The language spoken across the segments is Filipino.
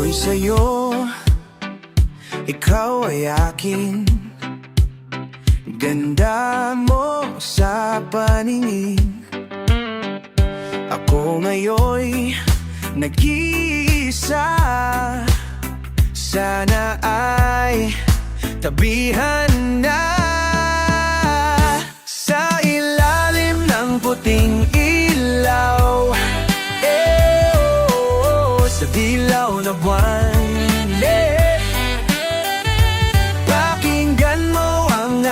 ako'y sa'yo, ikaw ay akin. Ganda mo sa paningin. Ako ngayon'y nag-iisa. Sana ay tabihan na sa ilalim ng puting ilaw. Sa dilaw na buwan, pakinggan mo ang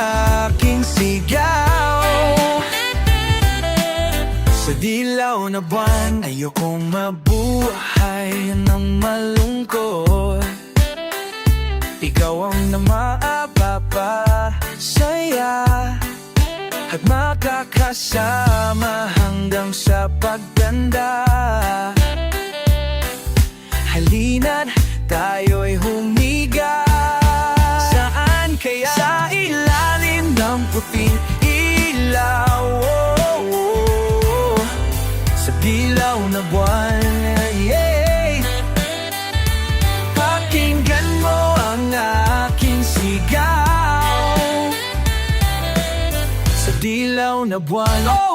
aking sigaw. Sa dilaw na buwan, ayokong mabuhay ng malungkot. Ikaw ang namapapasaya at makakasama hanggang sa pagtanda. Halina't tayo'y humiga. Saan kaya? Sa ilalim ng puting ilaw, sa dilaw na buwan, pakinggan mo ang aking sigaw. Sa dilaw na buwan,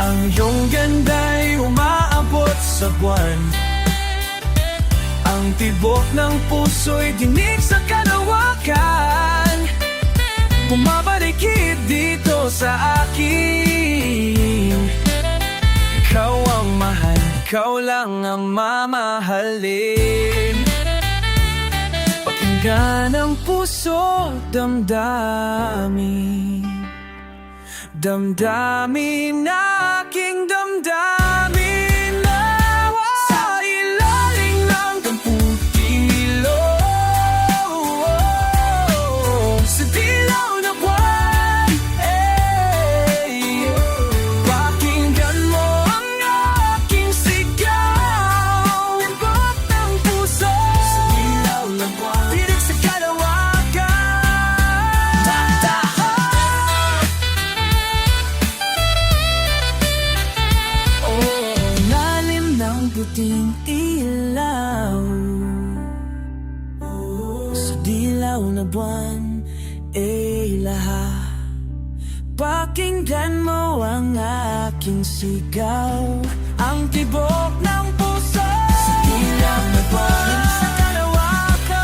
ang iyong ganda'y umaabot sa buwan. Ang tibok ng puso'y dinig sa kalawakan. Bumabalikid dito sa akin. Ikaw ang mahal, ikaw lang ang mamahalin. Pakinggan ang puso, damdamin. Damdamin, aking damdamin na sa ilalim ng tampung ilaw. Sa dilaw na buwan, pakinggan mo ang aking sigaw. Tibok ng puso, sa dilaw na buwan, tinig sa kalawakan. Puting ilaw, sa dilaw na buwan, lahat. Pakinggan mo ang aking sigaw. Ang tibok ng puso, sa dilaw na buwan, sa kalawakan.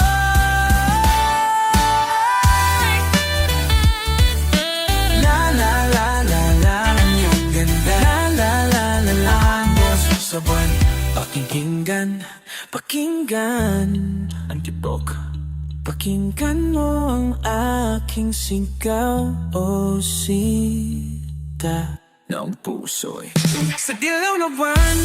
La la la la la, ang iyong ganda. La la la la, ang boses sa buwan. Pakinggan, pakinggan ang tibok. Pakinggan mo ang aking sigaw, o sita ng puso'y sa dilaw na buwan.